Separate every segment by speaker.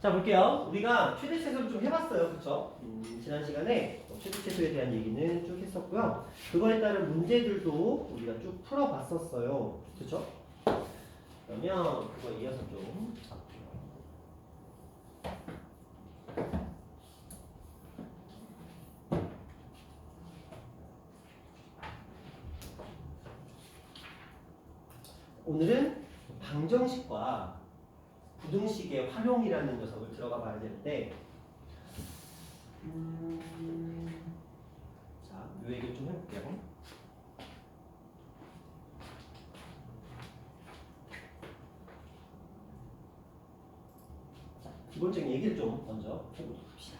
Speaker 1: 자, 볼게요. 우리가 최대 최소를 좀 해봤어요. 그쵸? 지난 시간에 최대 최소에 대한 얘기는 쭉 했었고요. 그거에 따른 문제들도 우리가 쭉 풀어봤었어요. 그쵸? 그러면 그거 이어서 좀 볼게요. 오늘은 방정식과 부등식의 활용이라는 녀석을 들어가 봐야 되는데 자, 요 얘기 좀 해볼게요. 자, 기본적인 얘기를 좀 먼저 해보도록 합시다.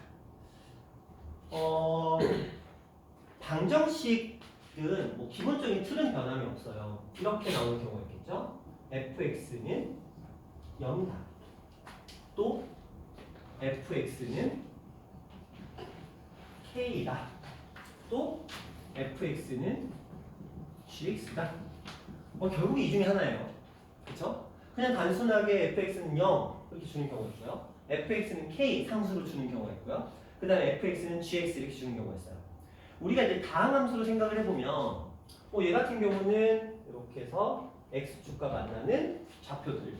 Speaker 1: 방정식은 뭐 기본적인 틀은 변함이 없어요. 이렇게 나오는 경우가 있겠죠. fx는 0이다. 또 fx는 k이다. 또 fx는 gx다. 결국 이 중에 하나예요. 그쵸? 그냥 단순하게 fx는 0 이렇게 주는 경우가 있고요. fx는 k 상수로 주는 경우가 있고요. 그 다음에 fx는 gx 이렇게 주는 경우가 있어요. 우리가 이제 다항함수로 생각을 해보면 얘 같은 경우는 이렇게 해서 x축과 만나는 좌표들,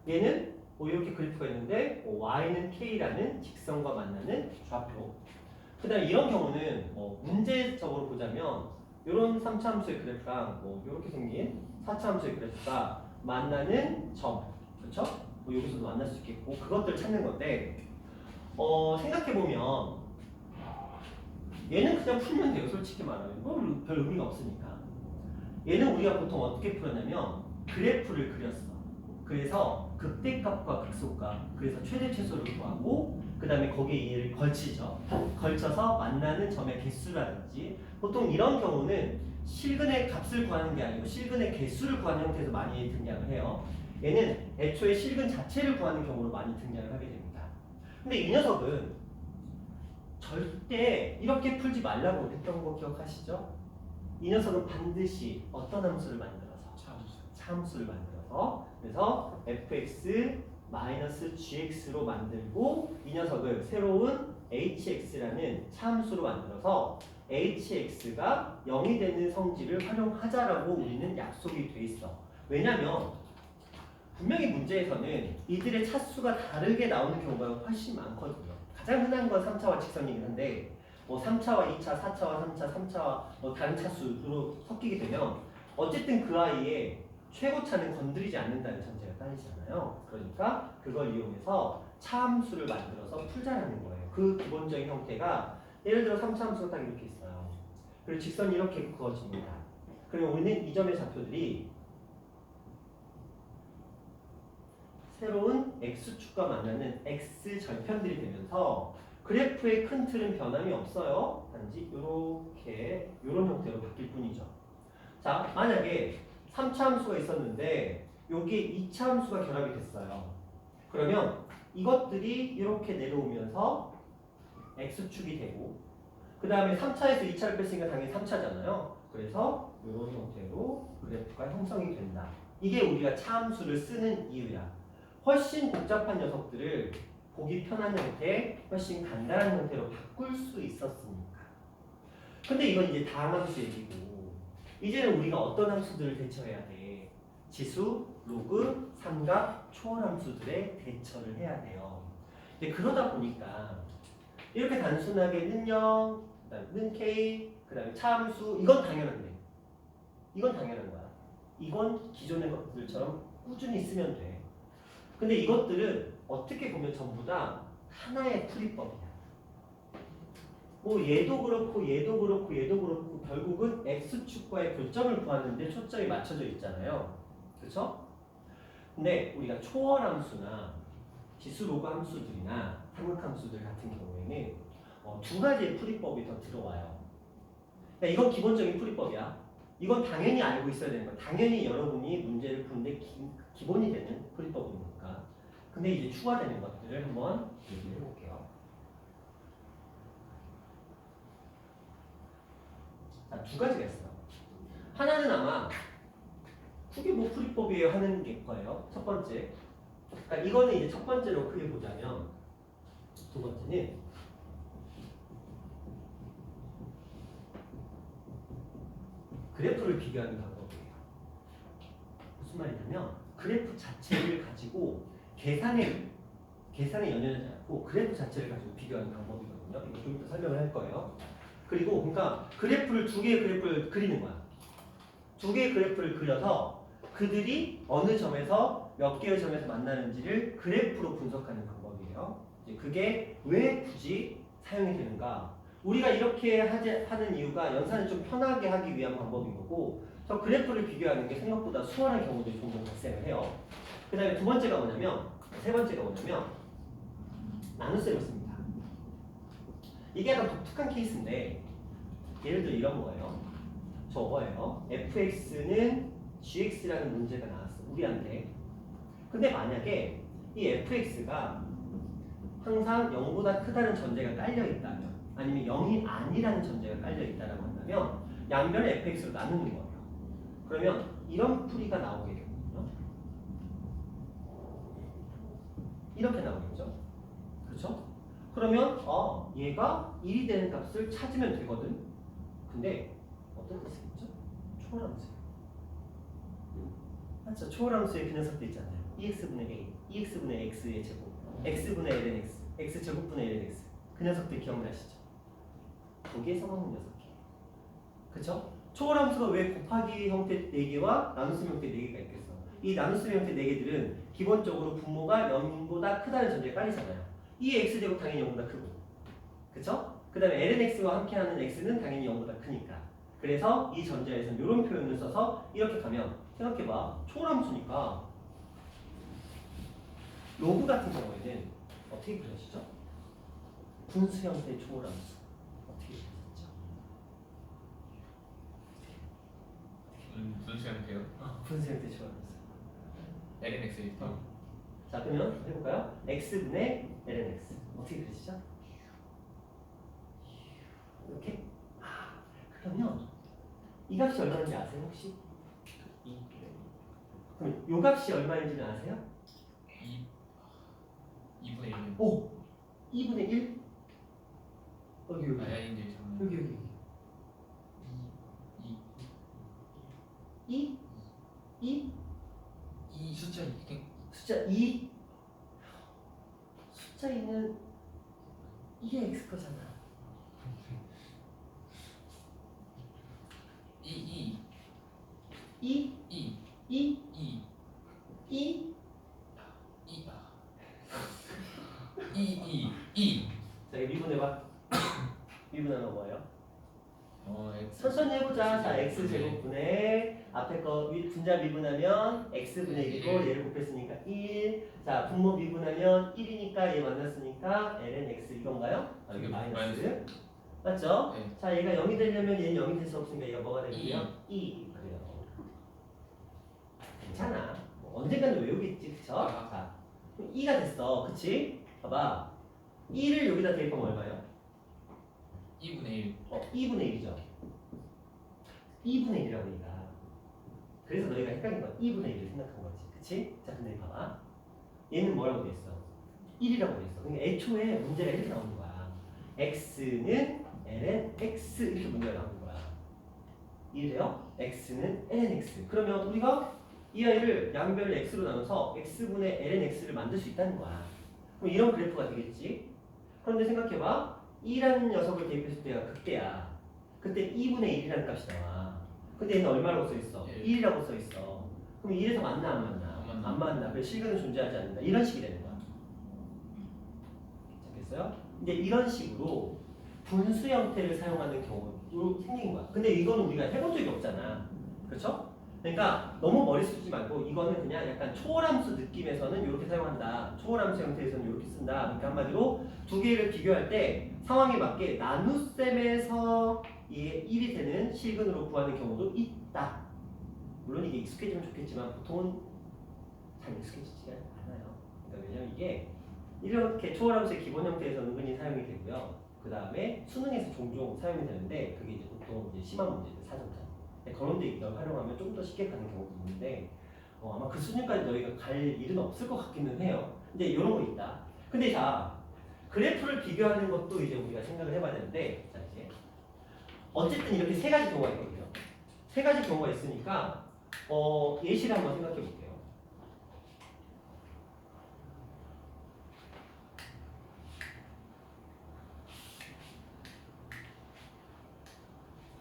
Speaker 1: 얘는 이렇게 그래프가 있는데 y는 k라는 직선과 만나는 좌표. 그 다음에 이런 경우는 문제적으로 보자면 이런 3차 함수의 그래프랑 이렇게 생긴 4차 함수의 그래프가 만나는 점, 그렇죠? 여기서도 만날 수 있겠고 그것들 찾는 건데 생각해보면 얘는 그냥 풀면 돼요. 솔직히 말하면 별 의미가 없으니까. 얘는 우리가 보통 어떻게 풀었냐면 그래프를 그렸어. 그래서 극대값과 극소값, 그래서 최대 최소를 구하고 그 다음에 거기에 얘를 걸치죠. 걸쳐서 만나는 점의 개수라든지 보통 이런 경우는 실근의 값을 구하는 게 아니고 실근의 개수를 구하는 형태에서 많이 등장을 해요. 얘는 애초에 실근 자체를 구하는 경우로 많이 등장을 하게 됩니다. 근데 이 녀석은 절대 이렇게 풀지 말라고 했던 거 기억하시죠? 이 녀석은 반드시 어떤 함수를 만들어서? 차함수를 만들어서 그래서 fx-gx로 만들고 이 녀석을 새로운 hx라는 차함수로 만들어서 hx가 0이 되는 성질을 활용하자라고 우리는 약속이 돼 있어. 왜냐면 분명히 문제에서는 이들의 차수가 다르게 나오는 경우가 훨씬 많거든요. 가장 흔한 건 3차와 직선이긴 한데 3차와 2차, 4차와 3차, 3차와 다른 차수로 섞이게 되면 어쨌든 그 아이의 최고차는 건드리지 않는다는 전제가 따르잖아요. 그러니까 그걸 이용해서 차함수를 만들어서 풀자라는 거예요. 그 기본적인 형태가 예를 들어 3차 함수가 딱 이렇게 있어요. 그리고 직선이 이렇게 그어집니다. 그러면 우리는 이 점의 좌표들이 새로운 x축과 만나는 x절편들이 되면서 그래프의 큰 틀은 변함이 없어요. 단지 이렇게 이런 형태로 바뀔 뿐이죠. 자, 만약에 3차 함수가 있었는데 여기에 2차 함수가 결합이 됐어요. 그러면 이것들이 이렇게 내려오면서 x축이 되고 그 다음에 3차에서 2차를 뺐으니까 당연히 3차잖아요. 그래서 이런 형태로 그래프가 형성이 된다. 이게 우리가 차함수를 쓰는 이유야. 훨씬 복잡한 녀석들을 보기 편한 형태, 훨씬 간단한 형태로 바꿀 수 있었으니까. 근데 이건 이제 다항함수 얘기고 이제는 우리가 어떤 함수들을 대처해야 돼? 지수, 로그, 삼각, 초월함수들의 대처를 해야 돼요. 근데 그러다 보니까 이렇게 단순하게 는 0, 그다음에 는 k, 그다음에 차함수 이건 당연한데 이건 당연한 거야. 이건 기존의 것들처럼 꾸준히 쓰면 돼. 근데 이것들은 어떻게 보면 전부 다 하나의 풀이법이야. 얘도 그렇고 얘도 그렇고 얘도 그렇고 결국은 x축과의 교점을 구하는데 초점이 맞춰져 있잖아요. 그렇죠? 근데 우리가 초월함수나 지수 로그 함수들이나 삼각함수들 같은 경우에는 두 가지의 풀이법이 더 들어와요. 그러니까 이건 기본적인 풀이법이야. 이건 당연히 알고 있어야 되는 거야. 당연히 여러분이 문제를 푸는데 기본이 되는 풀이법이니까. 근데 이제 추가되는 것들을 한번 얘기해 볼게요. 자, 두 가지가 있어요. 하나는 아마 그게 뭐 풀이법이에요 하는 게 거예요. 첫 번째, 그러니까 이거는 이제 첫 번째로 크게 보자면 두 번째는 그래프를 비교하는 방법이에요. 무슨 말이냐면 그래프 자체를 가지고 계산에 연연하지 않고 그래프 자체를 가지고 비교하는 방법이거든요. 이거 좀 이따 설명을 할 거예요. 그리고 그러니까 그래프를 두 개의 그래프를 그리는 거야. 두 개의 그래프를 그려서 그들이 어느 점에서 몇 개의 점에서 만나는지를 그래프로 분석하는 방법이에요. 이제 그게 왜 굳이 사용이 되는가? 우리가 이렇게 하는 이유가 연산을 좀 편하게 하기 위한 방법인 거고, 저 그래프를 비교하는 게 생각보다 수월한 경우들이 종종 발생을 해요. 그 다음에 두 번째가 뭐냐면, 세 번째가 뭐냐면 나눗셈을 씁니다. 이게 약간 독특한 케이스인데, 예를 들어 이런 거예요. 저거예요. fx는 gx라는 문제가 나왔어, 우리한테. 근데 만약에 이 fx가 항상 0보다 크다는 전제가 깔려 있다면, 아니면 0이 아니라는 전제가 깔려 있다라고 한다면 양변을 fx로 나누는 거예요. 그러면 이런 풀이가 나오게 되거든요. 이렇게 나오겠죠. 그렇죠? 그러면 얘가 1이 되는 값을 찾으면 되거든. 근데 어떤 뜻이겠죠? 초월함수. 맞죠? 초월함수의 그 녀석도 있잖아요. ex분의 a, ex분의 x의 제곱, x분의 ln x, x제곱분의 ln x. 그 녀석들 기억나시죠? 거기에 써먹는 녀석이에요. 그쵸? 초월함수가 왜 곱하기 형태 4개와 나눗셈 형태 4개가 있겠어? 이 나눗셈 형태 4개들은 기본적으로 분모가 0보다 크다는 전제가 깔리잖아요. 이 x제곱 당연히 0보다 크고, 그쵸? 그 다음에 lnx와 함께하는 x는 당연히 0보다 크니까. 그래서 이 전제에서는 이런 표현을 써서 이렇게 가면, 생각해봐. 초월함수니까 로그 같은 경우에는 어떻게 그려지죠? 분수 형태의 초월함수. 어떻게 그려지죠?
Speaker 2: 분수 형태요?
Speaker 1: 분수 형태의 초월함수.
Speaker 2: lnx
Speaker 1: 자, 그러면 해볼까요? x분의 lnx. 어떻게 그려지죠? 이렇게? 그러면 이 값이 얼마인지 아세요, 혹시?
Speaker 2: 2
Speaker 1: 그럼 이 값이 얼마인지는 아세요?
Speaker 2: 2분의 1
Speaker 1: 오! 2분의 1? 여기
Speaker 2: 아닌데 잠깐만
Speaker 1: 여기
Speaker 2: 2
Speaker 1: 2?
Speaker 2: 2 숫자 2
Speaker 1: 숫자 2? 숫자 2는 이게 x 거잖아.
Speaker 2: 2
Speaker 1: 2?
Speaker 2: 2
Speaker 1: 2?
Speaker 2: 2
Speaker 1: 2?
Speaker 2: 2
Speaker 1: 자, 이거 미분해봐. 미분하면 뭐예요?
Speaker 2: x
Speaker 1: 천천히 해보자. 자, x제곱분의 앞에 거 분자 미분하면 x분의 1이고 얘를 곱했으니까 1. 자, 분모 미분하면 1이니까 얘 만났으니까 ln x 이건가요? 이게 마이너스. 맞죠?
Speaker 2: 네.
Speaker 1: 자, 얘가 0이 되려면 얘는 0이 될 수 없으니까 얘가 뭐가 되고요? 2. 그래요. 괜찮아. 뭐 언젠가는 외우겠지, 그쵸? 자, 그럼 2가 됐어. 그치? 봐봐. 2를 여기다 대입하면 얼마예요?
Speaker 2: 2분의 1
Speaker 1: 2분의 1이죠. 2분의 1이라고 얘가. 그래서 너희가 헷갈린 거야. 2분의 1을 생각한 거지. 그치? 자, 근데 봐봐. 얘는 뭐라고 돼 있어? 1이라고 돼 있어. 그러니까 애초에 문제가 이렇게 나오는 거야. x는 ln x 이렇게 문제가 나오는 거야. 이래요? x는 ln x. 그러면 우리가 이 아이를 양변을 x로 나눠서 x분의 ln x를 만들 수 있다는 거야. 그럼 이런 그래프가 되겠지? 그런데 생각해봐. 2라는 녀석을 대입했을 때가 극대야. 그때 2분의 1이라는 값이 나와. 근데 얘는 얼마라고 써있어? 1이라고 써있어. 그럼 1에서 만나 안 만나? 안 만나. 그래서 실근은 존재하지 않는다. 이런 식이 되는 거야. 됐어요? 이제 이런 식으로 분수 형태를 사용하는 경우도 생긴 거야. 근데 이거는 우리가 해본 적이 없잖아. 그렇죠? 그러니까 너무 머리 쓰지 말고 이거는 그냥 약간 초월함수 느낌에서는 이렇게 사용한다. 초월함수 형태에서는 이렇게 쓴다. 그러니까 한마디로 두 개를 비교할 때 상황에 맞게 나눗셈에서 이게 1이 되는 실근으로 구하는 경우도 있다. 물론 이게 익숙해지면 좋겠지만 보통은 잘 익숙해지지가 않아요. 그러니까 왜냐면 이게 이렇게 초월함수의 기본 형태에서 은근히 사용이 되고요. 그 다음에 수능에서 종종 사용이 되는데 그게 이제 보통 이제 심한 문제들 4점짜리. 그런데 이걸 활용하면 좀 더 쉽게 가는 경우도 있는데 아마 그 수준까지 너희가 갈 일은 없을 것 같기는 해요. 근데 이런 거 있다. 근데 자, 그래프를 비교하는 것도 이제 우리가 생각을 해봐야 되는데, 자 이제 어쨌든 이렇게 세 가지 경우가 있거든요. 세 가지 경우가 있으니까 예시를 한번 생각해 볼게요.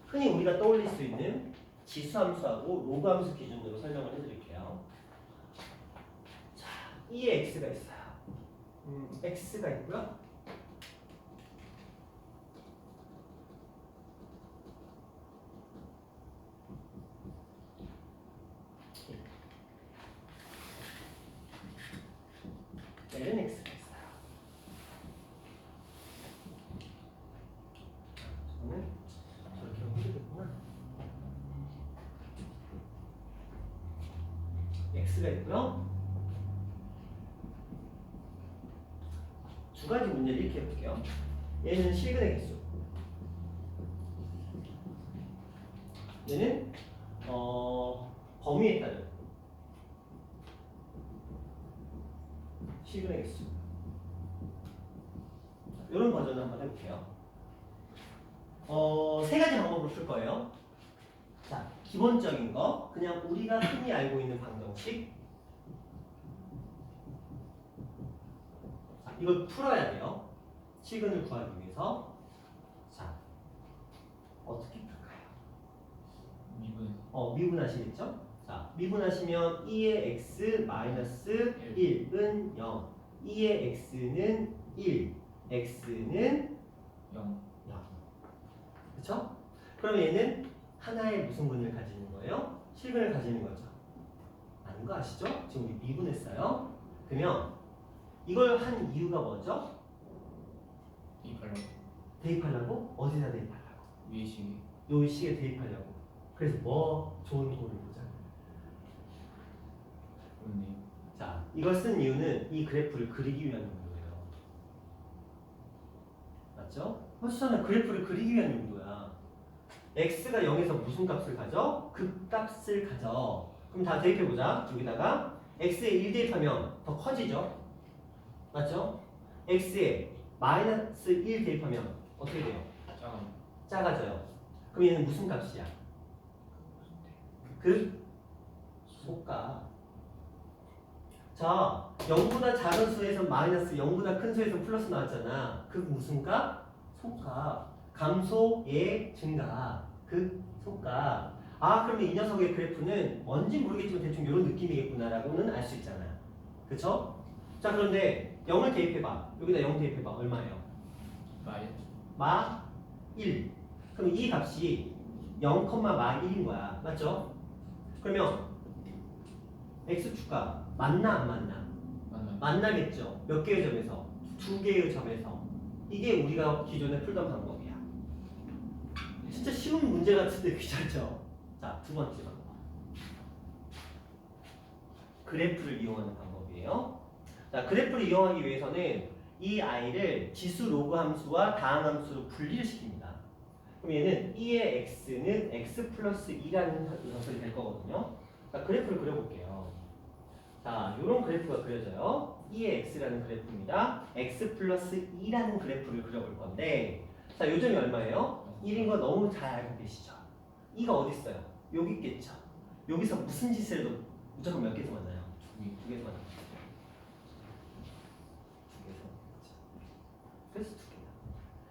Speaker 1: 흔히 우리가 떠올릴 수 있는 지수함수하고 로그함수 기준으로 설명을 해드릴게요. 자, E에 X가 있어요. X가 있고요. L은 X가 있어요. 저는 저렇게 하면 되겠구나. X가 있고요. 두 가지 문제를 이렇게 해볼게요. 얘는 실근의 개수. 얘는 범위에 따른 실근의 개수. 이런 버전을 한번 해볼게요. 세 가지 방법으로 풀 거예요. 자, 기본적인 거 그냥 우리가 흔히 알고 있는 방정식. 자, 이걸 풀어야 돼요. 실근을 구하기 위해서. 자, 어떻게 풀까요?
Speaker 2: 미분.
Speaker 1: 미분하시겠죠? 자, 미분하시면 2의 x 마이너스 1은 0, 2의 x는 1, x는
Speaker 2: 0.
Speaker 1: 0. 그쵸? 그럼 얘는 하나의 무슨 근을 가지는 거예요? 실근을 가지는 거죠. 아닌 거 아시죠? 지금 우리 미분했어요. 그러면 이걸 한 이유가 뭐죠?
Speaker 2: 대입하려고.
Speaker 1: 대입하려고? 어디다 대입하려고?
Speaker 2: 위에 식이.
Speaker 1: 요 식에 대입하려고. 그래서 뭐 좋은 도를 보자.
Speaker 2: 그렇네요.
Speaker 1: 자, 이걸 쓴 이유는 이 그래프를 그리기 위한 용도예요. 맞죠? 허수잖아. 그래프를 그리기 위한 용도야. x가 0에서 무슨 값을 가져? 극값을 가져. 그럼 다 대입해보자. 여기다가 x에 1 대입하면 더 커지죠? 맞죠? x에 마이너스 1 대입하면 어떻게 돼요?
Speaker 2: 작아.
Speaker 1: 작아져요. 그럼 얘는 무슨 값이야? 그 소값. 자, 0보다 작은 수에서 마이너스, 0보다 큰 수에서 플러스 나왔잖아. 그 무슨 값? 소값. 감소의 증가. 그 소값. 아, 그러면 이 녀석의 그래프는 뭔지 모르겠지만 대충 이런 느낌이겠구나라고는 알 수 있잖아요. 그쵸? 자, 그런데 0을 대입해봐. 여기다 0 대입해봐. 얼마예요? 마 1. 그럼 이 값이 0, 마 1인 거야. 맞죠? 그러면 x축과 맞나 안 맞나? 만나겠죠. 몇 개의 점에서? 두 개의 점에서. 이게 우리가 기존에 풀던 방법이야. 진짜 쉬운 문제 같은데 귀찮죠? 자, 두 번째 방법. 그래프를 이용하는 방법이에요. 자, 그래프를 이용하기 위해서는 이 아이를 지수 로그 함수와 다항 함수로 분리를 시킵니다. 그럼 얘는 2의 x는 x 플러스 2라는 녀석이 될 거거든요. 자, 그래프를 그려볼게요. 자, 이런 그래프가 그려져요. 2의 x라는 그래프입니다. x 플러스 2라는 그래프를 그려볼 건데, 자, 요점이 얼마예요? 1인 거 너무 잘 알고 계시죠? 2가 어디 있어요? 여기 있겠죠. 여기서 무슨 짓을 해도 무조건 몇 개에서 만나요? 두 개에서 만나요. 두 개에서 만나죠. 그래서 두 개다.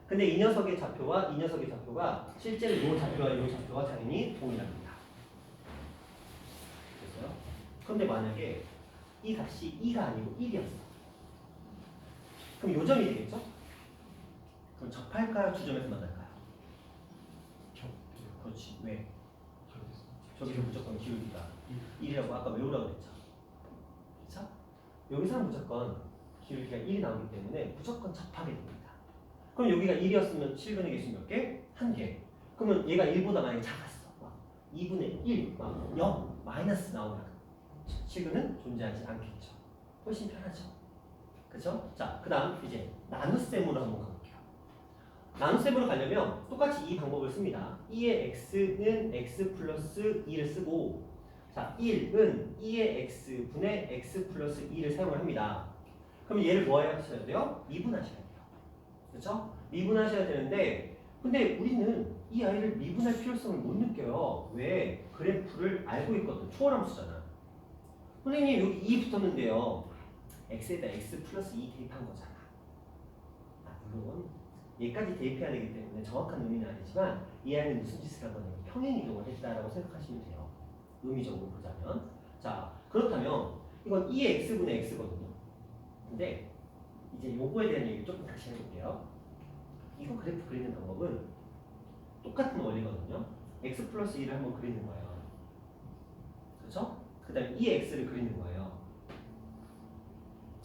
Speaker 1: 근데 이 녀석의 좌표와 이 녀석의 좌표가 실제로 이 좌표와 이 좌표가 당연히 동일합니다. 그래서요. 그런데 만약에 이 값이 2가 아니고 1이었어. 그럼 요점이 되겠죠? 그럼 접할까요? 두 점에서 만날까요? 그렇지. 왜? 저기서 무조건 기울기가 1이라고 아까 외우라고 그랬죠. 그렇죠? 여기서는 무조건 기울기가 1이 나오기 때문에 무조건 접하게 됩니다. 그럼 여기가 1이었으면 실근의 개수 몇 개? 1개. 그러면 얘가 1보다 많이 작았어. 막 2분의 1, 막 0, 마이너스 나오면 실근은 존재하지 않겠죠. 훨씬 편하죠. 그렇죠? 자, 그 다음 이제 나눗셈으로 한번 가볼게요. 나눗셈으로 가려면 똑같이 이 방법을 씁니다. 2의 x는 x 플러스 2를 쓰고, 자, 1은 2의 x분의 x 플러스 2를 사용을 합니다. 그럼 얘를 뭐 하셔야 돼요? 미분하셔야 돼요. 그렇죠? 미분하셔야 되는데 근데 우리는 이 아이를 미분할 필요성을 못 느껴요. 왜? 그래프를 알고 있거든. 초월함수잖아. 선생님 여기 2 붙었는데요. x에다 x 플러스 2 대입한 거잖아. 물론 얘까지 대입해야 되기 때문에 정확한 의미는 아니지만 이 아이는 무슨 짓을 한 거냐면 평행 이동을 했다라고 생각하시면 돼요. 의미적으로 보자면. 자, 그렇다면 이건 2의 x분의 x거든요. 근데 이제 요거에 대한 얘기를 조금 다시 해볼게요. 이거 그래프 그리는 방법은 똑같은 원리거든요. x 플러스 1을 한번 그리는 거예요. 그렇죠? 그 다음에 2의 x를 그리는 거예요.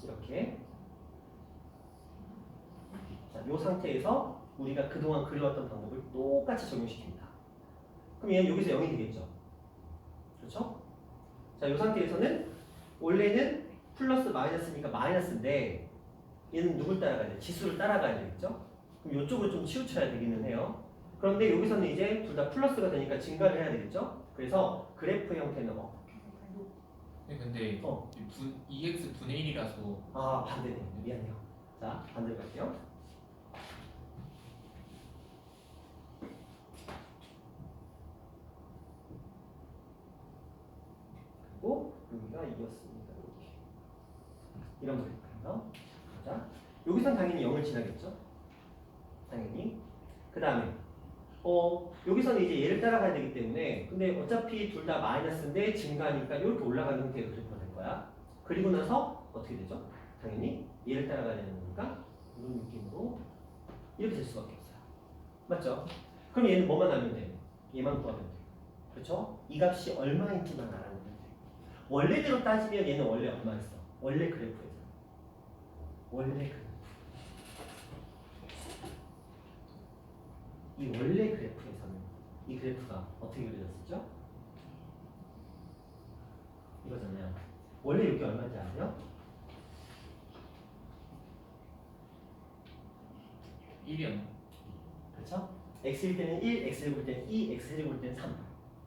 Speaker 1: 이렇게. 자, 이 상태에서 우리가 그동안 그려왔던 방법을 똑같이 적용시킵니다. 그럼 얘는 여기서 0이 되겠죠? 그렇죠? 자, 이 상태에서는 원래는 플러스 마이너스니까 마이너스인데 얘는 누굴 따라가야 돼? 지수를 따라가야 되겠죠? 그럼 이쪽을 좀 치우쳐야 되기는 해요. 그런데 여기서는 이제 둘 다 플러스가 되니까 증가를 해야 되겠죠? 그래서 그래프 형태는
Speaker 2: 네, 근데 2x 분의 1이라서
Speaker 1: 아, 반대네. 미안해요. 자, 반대로 갈게요. 그리고 여기가 2였습니다. 이렇게. 이런 그래프예요. 자, 여기선 당연히 0을 지나겠죠? 당연히. 그 다음에 여기서는 이제 얘를 따라가야 되기 때문에 근데 어차피 둘 다 마이너스인데 증가하니까 이렇게 올라가는 형태의 그래프가 될 거야. 그리고 나서 어떻게 되죠? 당연히 얘를 따라가야 되는 거니까 이런 느낌으로 이렇게 될 수밖에 없어요. 맞죠? 그럼 얘는 뭐만 알면 돼? 얘만 구하면 돼. 그렇죠? 이 값이 얼마인지만 알아내면 돼. 원래대로 따지면 얘는 원래 얼마였어? 원래 그래프에서. 원래 그래프. 이 원래 그래프에서는 이 그래프가 어떻게 그려졌었죠? 이거잖아요. 원래 여기 얼마인지 아세요?
Speaker 2: 1이었나?
Speaker 1: 그렇죠? x일 때는 1, x를 볼 때는 2, x를 볼 때는 3.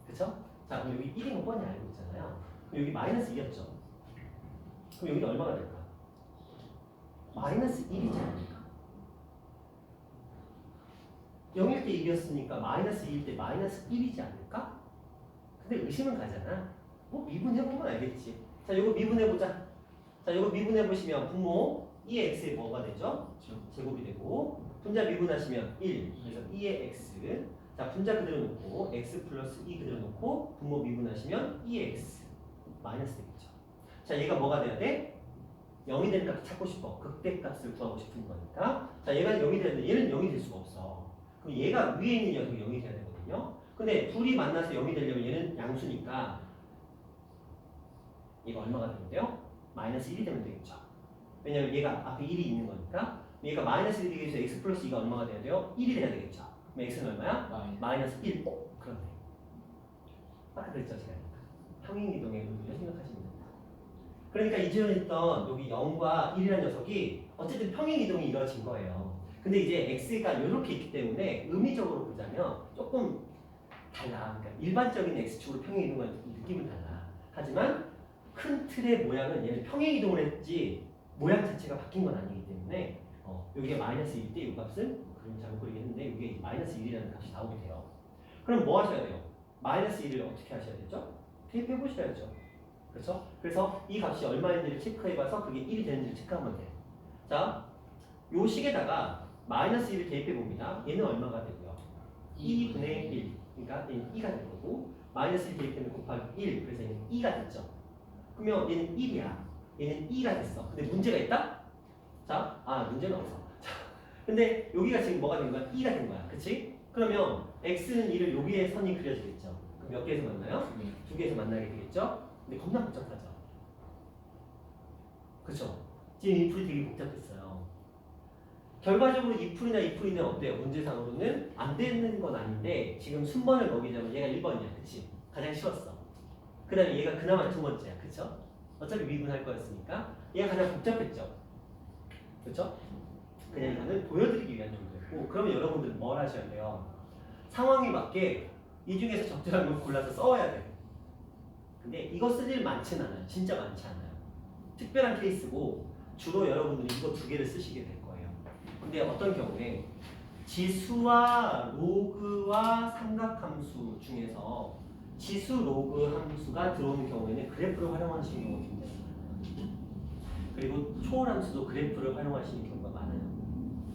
Speaker 1: 그렇죠? 자, 그럼 여기 1인 거 뻔히 알고 있잖아요. 그럼 여기 마이너스 2였죠? 그럼 여기는 얼마가 될까? 마이너스 1이지 않을까? 0일 때 1이었으니까 마이너스 2일 때 마이너스 1이지 않을까? 근데 의심은 가잖아. 뭐 미분해보면 알겠지. 자, 이거 미분해보자. 자, 이거 미분해보시면 분모 2의 x에 뭐가 되죠? 제곱이 되고 분자 미분하시면 1. 그래서 2의 x. 자, 분자 그대로 놓고 x 플러스 2 그대로 놓고 분모 미분하시면 2의 x. 마이너스 되겠죠. 자, 얘가 뭐가 돼야 돼? 0이 되는 값을 찾고 싶어. 극대값을 구하고 싶은 거니까. 자, 얘가 0이 되는데 얘는 0이 될 수가 없어. 그럼 얘가 위에 있는 녀석이 0이 돼야 되거든요. 근데 둘이 만나서 0이 되려면 얘는 양수니까 얘가 얼마가 되면 돼요? 마이너스 1이 되면 되겠죠. 왜냐면 얘가 앞에 1이 있는 거니까. 얘가 마이너스 1이 되기 위해서 x 플러스 2가 얼마가 돼야 돼요? 1이 돼야 되겠죠. 그럼 x는 얼마야? 마이너스 1. 그렇네. 아까 그랬죠, 제가. 평행이동의 의미를 생각하시면 됩니다. 그러니까 이전에 했던 여기 0과 1이라는 녀석이 어쨌든 평행이동이 이루어진 거예요. 근데 이제 x가 이렇게 있기 때문에 의미적으로 보자면 조금 달라. 그러니까 일반적인 x축으로 평행이동하는 느낌은 달라. 하지만 큰 틀의 모양은 얘는 평행이동을 했지 모양 자체가 바뀐 건 아니기 때문에 여기가 마이너스 1일 때 이 값은 그림 잘못 그리긴 했는데 이게 마이너스 1이라는 값이 나오게 돼요. 그럼 뭐 하셔야 돼요? 마이너스 1을 어떻게 하셔야 되죠? 대입해 보셔야죠. 그렇죠? 그래서 이 값이 얼마인지를 체크해봐서 그게 1이 되는지를 체크하면 돼요. 자, 요 식에다가 마이너스 1을 대입해 봅니다. 얘는 얼마가 되고요? 2분의 1. 그러니까 얘는 2가 될 거고 마이너스 1 대입하면 곱하기 1. 그래서 얘는 2가 됐죠. 그러면 얘는 1이야. 얘는 2가 됐어. 근데 문제가 있다? 자, 문제는 없어. 자, 근데 여기가 지금 뭐가 된 거야? 2가 된 거야. 그치? 그러면 x는 2를 여기에 선이 그려지겠죠. 그럼 몇 개에서 만나요? 두 개에서 만나게 되겠죠? 근데 겁나 복잡하죠. 그쵸? 지금 이 풀이 되게 복잡했어요. 결과적으로 이 풀이나 이 풀이는 어때요? 문제상으로는 안 되는 건 아닌데 지금 순번을 먹이자면 얘가 1번이야. 그치? 가장 쉬웠어. 그 다음에 얘가 그나마 두 번째야. 그쵸? 어차피 미분할 거였으니까 얘가 가장 복잡했죠. 그쵸? 그냥 이거는 보여드리기 위한 정도였고 그러면 여러분들은 뭘 하셔야 돼요? 상황에 맞게 이 중에서 적절한 걸 골라서 써야 돼요. 근데 이거 쓸 일 많진 않아요. 진짜 많지 않아요. 특별한 케이스고 주로 여러분들이 이거 두 개를 쓰시게 될 거예요. 근데 어떤 경우에 지수와 로그와 삼각함수 중에서 지수 로그 함수가 들어오는 경우에는 그래프를 활용하시는 경우가 굉장히 많아요. 그리고 초월함수도 그래프를 활용하시는 경우가 많아요.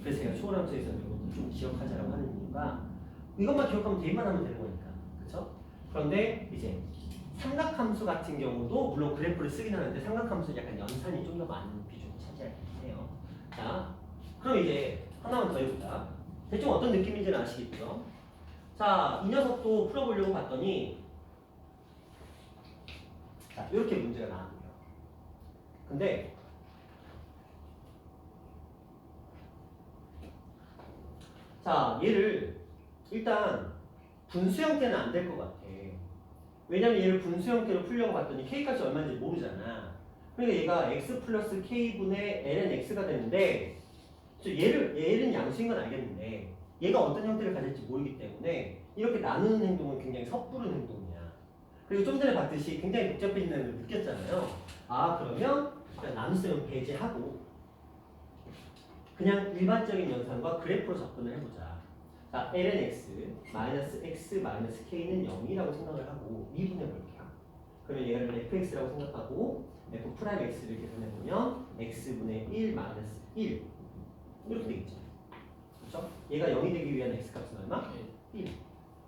Speaker 1: 그래서 제가 초월함수에서 이것도 좀 기억하자라고 하는 이유가 이것만 기억하면 대입만 하면 되는 거니까. 그렇죠? 그런데 이제 삼각함수 같은 경우도 물론 그래프를 쓰긴 하는데 삼각함수는 약간 연산이 좀 더 많은 비중을 차지하긴 해요. 자, 그럼 이제 하나만 더 해보자. 대충 어떤 느낌인지는 아시겠죠? 자, 이 녀석도 풀어보려고 봤더니 자, 이렇게 문제가 나왔네요. 근데 자, 얘를 일단 분수 형태는 안 될 것 같아. 왜냐면 얘를 분수 형태로 풀려고 봤더니 k 값이 얼마인지 모르잖아. 그러니까 얘가 x 플러스 k분의 ln x가 되는데 얘는 양수인 건 알겠는데 얘가 어떤 형태를 가질지 모르기 때문에 이렇게 나누는 행동은 굉장히 섣부른 행동이야. 그리고 좀 전에 봤듯이 굉장히 복잡해진다는 걸 느꼈잖아요. 아, 그러면 그냥 나눗셈은 배제하고 그냥 일반적인 연산과 그래프로 접근을 해보자. 자, ln x 마이너스 x 마이너스 k는 0이라고 생각을 하고 미분해 볼게요. 그러면 얘를 fx라고 생각하고 f 프라임 x를 계산해보면 x분의 1 마이너스 1 이렇게 되겠죠. 그렇죠? 얘가 0이 되기 위한 x값은 얼마? 1.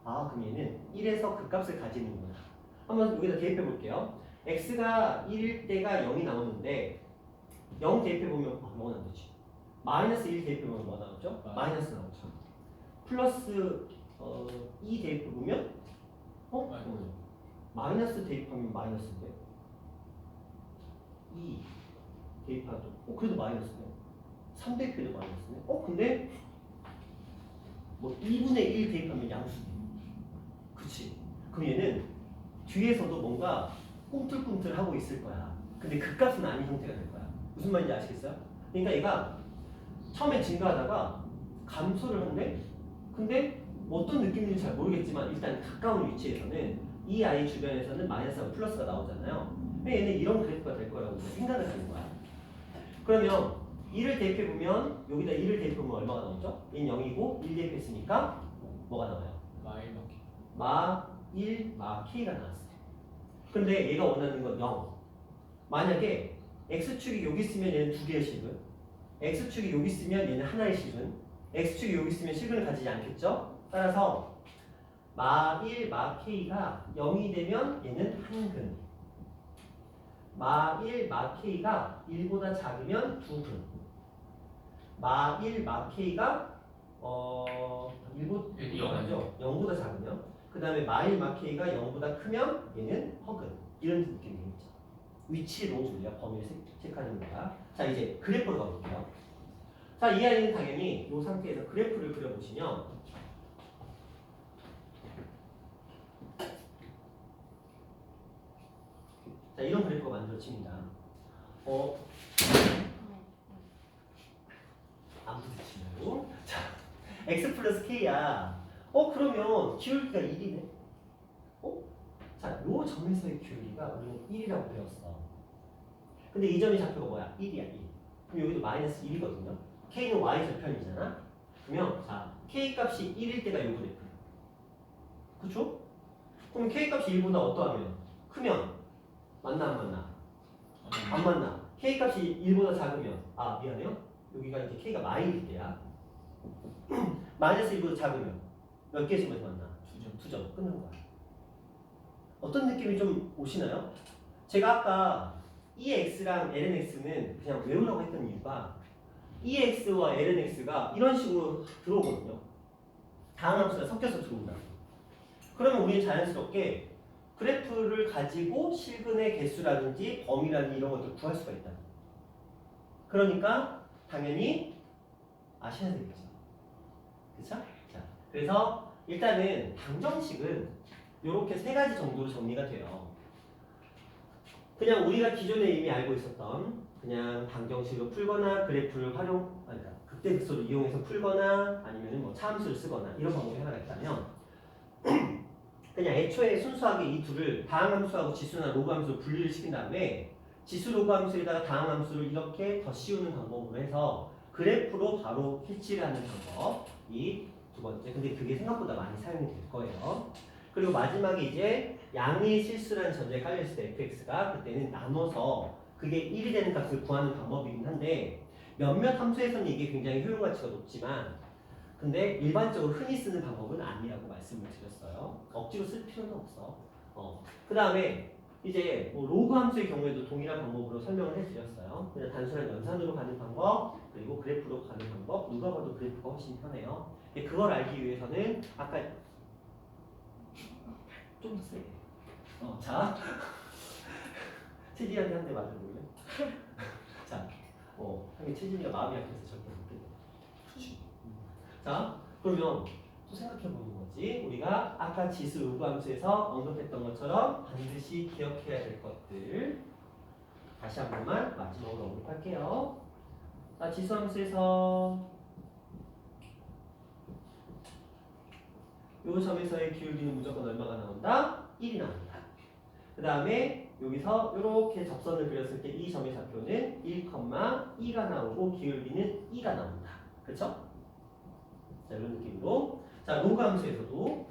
Speaker 1: 아, 그럼 얘는 1에서 그 값을 가지는구나. 한번 여기다 대입해 볼게요. x가 1일 때가 0이 나오는데 0 대입해 보면 0은 안 되지. 마이너스 1 대입해 보면 뭐 나오죠? 마이너스 나오죠. 플러스 2 대입해 보면 마이너스 대입하면 마이너스인데 2 대입하도 그래도 마이너스네. 3 대입해도 마이너스네. 근데 뭐 2분의 1 대입하면 양수네. 그치? 그럼 얘는 뒤에서도 뭔가 꿈틀꿈틀 하고 있을 거야. 근데 그 값은 아닌 형태가 될 거야. 무슨 말인지 아시겠어요? 그러니까 얘가 처음에 증가하다가 감소를 한대. 근데 어떤 느낌인지 잘 모르겠지만 일단 가까운 위치에서는 이 아이 주변에서는 마이너스하고 플러스가 나오잖아요. 근데 얘는 이런 그래프가 될 거라고 생각을 하는 거야. 그러면 1을 대입해보면 여기다 1을 대입해보면 얼마가 나오죠? 얘는 0이고 1 대입했으니까 뭐가 나와요? 마 1, 마 k가 나왔어요. 근데 얘가 원하는 건 0. 만약에 x축이 여기 있으면 얘는 두 개의 식은, x축이 여기 있으면 얘는 하나의 식은, x축이 여기 있으면 식을 가지지 않겠죠? 따라서 마 1, 마 k가 0이 되면 얘는 한근, 마 1, 마 k가 1보다 작으면 두근, 마 1, 마 k가 0보다 작으면 그 다음에 마 1, 마 k가 0보다 크면 얘는 허근. 이런 느낌이겠죠. 위치로 우리가 범위를 체크하는 거야. 자, 이제 그래프로 가볼게요. 자, 이 아이는 당연히 이 상태에서 그래프를 그려보시면 자, 이런 그래프가 만들어집니다. 안 부딪히나요? 자, x 플러스 k야. 그러면 기울기가 1이네. 자, 요 점에서의 기울기가 우리는 1이라고 배웠어. 근데 이 점의 좌표가 뭐야? 1이야, 1. 그럼 여기도 마이너스 1이거든요. k는 y 절편이잖아. 그러면 자, k 값이 1일 때가 요 그래프. 그쵸? 그럼 k 값이 1보다 어떠하면? 크면 맞나 안 맞나? 안 맞나? k 값이 1보다 작으면 미안해요. 여기가 이제 k가 마이너일 때야. 마이너스 1보다 작으면 몇 개씩만 만나? 2점 끊는 거야. 어떤 느낌이 좀 오시나요? 제가 아까 EX랑 LNX는 그냥 외우라고 했던 이유가 EX와 LNX가 이런 식으로 들어오거든요. 다음 함수가 섞여서 들어온다. 그러면 우리는 자연스럽게 그래프를 가지고 실근의 개수라든지 범위라든지 이런 것들을 구할 수가 있다. 그러니까 당연히 아셔야 되겠죠. 그쵸? 자, 그래서 일단은 방정식은 이렇게 세 가지 정도로 정리가 돼요. 그냥 우리가 기존에 이미 알고 있었던 그냥 방정식으로 풀거나 그래프를 그러니까 극대극소를 이용해서 풀거나 아니면 뭐 차함수를 쓰거나 이런 방법이 하나가 있다면 그냥 애초에 순수하게 이 둘을 다항함수하고 지수나 로그함수로 분리를 시킨 다음에 지수 로그함수에다가 다항함수를 이렇게 더 씌우는 방법으로 해서 그래프로 바로 캐치를 하는 방법이 두 번째. 근데 그게 생각보다 많이 사용이 될 거예요. 그리고 마지막에 이제 양의 실수라는 전제에 깔려있을 때 fx가 그때는 나눠서 그게 1이 되는 값을 구하는 방법이긴 한데 몇몇 함수에서는 이게 굉장히 효용 가치가 높지만 근데 일반적으로 흔히 쓰는 방법은 아니라고 말씀을 드렸어요. 억지로 쓸 필요는 없어. 그 다음에 이제 뭐 로그 함수의 경우에도 동일한 방법으로 설명을 해드렸어요. 그냥 단순한 연산으로 가는 방법, 그리고 그래프로 가는 방법. 누가 봐도 그래프가 훨씬 편해요. 근데 그걸 알기 위해서는 아까 좀 더 세게. 자, 채진이한테 한 대 맞아볼래? 자, 하긴 채진이가 마음이 약해서 절대 못 돼. 자, 그러면 또 생각해보는 거지. 우리가 아까 지수 요구함수에서 언급했던 것처럼 반드시 기억해야 될 것들 다시 한 번만 마지막으로 언급할게요. 자, 지수함수에서 요 점에서의 기울기는 무조건 얼마가 나온다? 1이 나온다. 그 다음에 여기서 이렇게 접선을 그렸을 때 이 점의 좌표는 1,2가 나오고 기울기는 2가 나온다. 그렇죠? 자, 이런 느낌으로. 자, 로그 함수에서도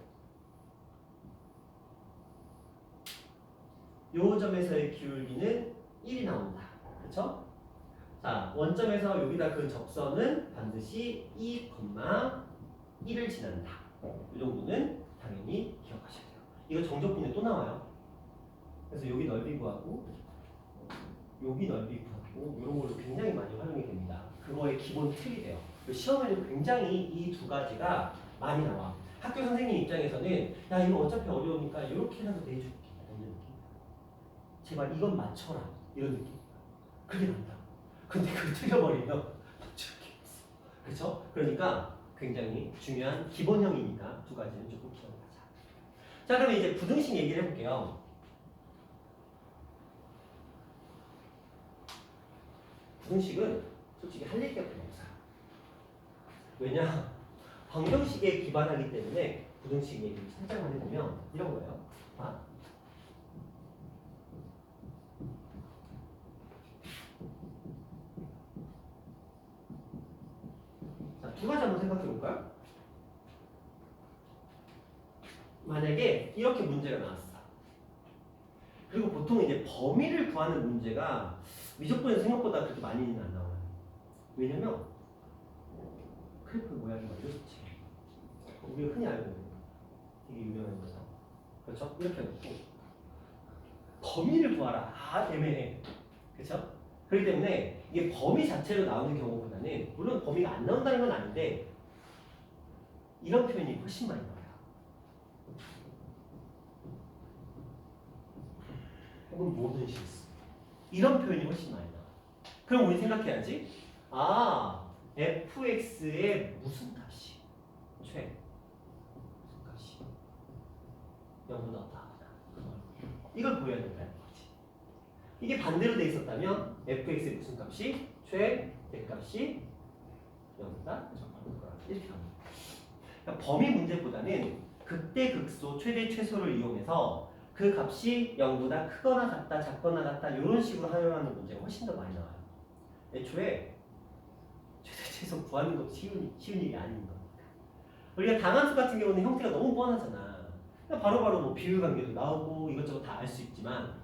Speaker 1: 요 점에서의 기울기는 1이 나온다. 그렇죠? 자, 원점에서 여기다 그 접선은 반드시 2,1을 지난다. 이 정도는 당연히 기억하셔야 돼요. 이거 정적분에 또 나와요. 그래서 여기 넓이 구하고 여기 넓이 구하고 이런 걸로 굉장히 많이 활용이 됩니다. 그거의 기본 틀이 돼요. 시험에도 굉장히 이 두 가지가 많이 나와. 학교 선생님 입장에서는 야 이거 어차피 어려우니까 이렇게라도 내줄게 이런 느낌. 제발 이건 맞춰라 이런 느낌. 그게 난다. 근데 그걸 틀려버리면 맞출 게 없어. 그렇죠? 그러니까 굉장히 중요한 기본형이니까 두 가지는 조금 기억하자. 자, 그러면 이제 부등식 얘기를 해볼게요. 부등식은 솔직히 할 얘기가 별로 없어요. 왜냐? 방정식에 기반하기 때문에 부등식 얘기를 살짝만 해보면 이런 거예요. 봐. 자, 두 가지 한번 생각해 볼까요? 만약에 이렇게 문제가 나왔어. 그리고 보통 이제 범위를 구하는 문제가 미적분에서 생각보다 그렇게 많이는 안 나와요. 왜냐면 그래프 모양이 이렇지. 우리가 흔히 알고 있는 되게 유명한 거죠. 그렇죠? 이렇게 해놓고 범위를 구하라. 애매해. 그렇죠? 그렇기 때문에 이게 범위 자체로 나오는 경우보다는 물론 범위가 안 나온다는 건 아닌데 이런 표현이 훨씬 많이 나와요. 혹은 모든 실수. 이런 표현이 훨씬 많이 나와요. 그럼 우리 생각해야지. fx의 무슨 값이 최 무슨 값이 0보다 없다. 이걸 보여야 된다는 거지. 이게 반대로 돼 있었다면 fx의 무슨 값이 최대값이 0보다 이렇게 합니다. 그러니까 범위 문제보다는 극대 극소 최대 최소를 이용해서 그 값이 0보다 크거나 같다 작거나 같다 이런 식으로 활용하는 문제가 훨씬 더 많이 나와요. 애초에 최대 최소 구하는 것도 쉬운 일이 아닌 겁니다. 우리가 당함수 같은 경우는 형태가 너무 뻔하잖아. 그러니까 바로바로 뭐 비율 관계도 나오고 이것저것 다 알 수 있지만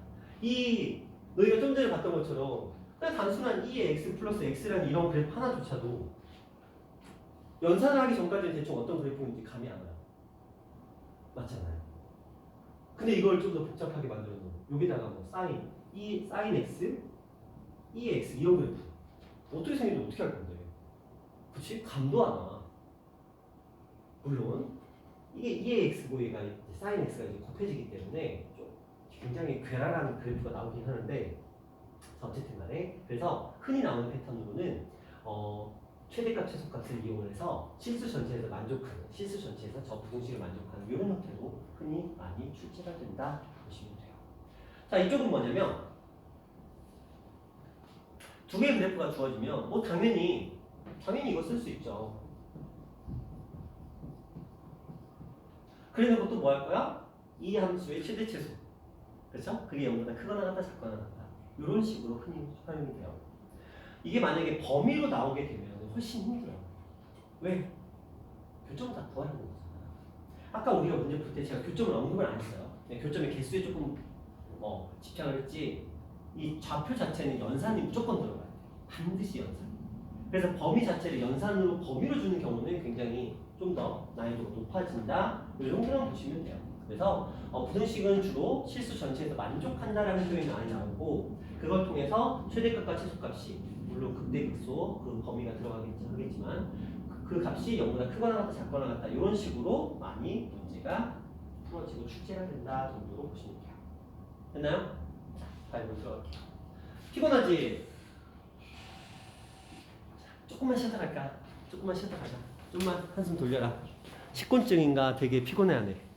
Speaker 1: 이 너희가 좀 전에 봤던 것처럼 그냥 단순한 2의 x 플러스 x라는 이런 그래프 하나조차도 연산을 하기 전까지는 대충 어떤 그래프인지 감이 안 와요. 맞잖아요. 근데 이걸 좀 더 복잡하게 만들어 놓은 여기다가 뭐 사인, 사인 x, 2x 이런 그래프 어떻게 생겼는지 어떻게 할 건데? 그치? 감도 안 와. 물론 이게 2의 x고 얘가 사인 x가 이제 곱해지기 때문에 좀 굉장히 괴랄한 그래프가 나오긴 하는데 어쨌든 간에 그래서 흔히 나오는 패턴으로는 최대값 최소값을 이용해서 실수 전체에서 저 부등식을 만족하는 이런 형태로 흔히 많이 출제가 된다 보시면 돼요. 자, 이쪽은 뭐냐면 두 개의 그래프가 주어지면 뭐 당연히 이거 쓸 수 있죠. 그래놓고 또 뭐 할 거야? 이 함수의 최대 최소. 그렇죠? 그게 0보다 크거나 같다 작거나 같다. 이런 식으로 흔히 활용이 돼요. 이게 만약에 범위로 나오게 되면 훨씬 힘들어요. 왜? 교점을 다 구하는 거잖아. 아까 우리가 문제 풀 때 제가 교점을 언급을 안 했어요. 교점의 개수에 조금 집착을 했지. 이 좌표 자체는 연산이 무조건 들어가야 돼요. 반드시 연산. 그래서 범위 자체를 연산으로 범위로 주는 경우는 굉장히 좀 더 난이도가 높아진다. 이 정도만 보시면 돼요. 그래서 부등식은 주로 실수 전체에서 만족한다라는 표현이 많이 나오고 그걸 통해서 최대값과 최소값이 물론 극대극소 그 범위가 들어가겠지만 그 값이 0보다 크거나 같다 작거나 같다 이런 식으로 많이 문제가 풀어지고 출제가 된다 정도로 보시면 돼요. 됐나요? 자, 다음으로 들어갈게요. 피곤하지? 조금만 쉬었다 갈까? 조금만 쉬었다 가자. 좀만 한숨 돌려라. 식곤증인가 되게 피곤해하네.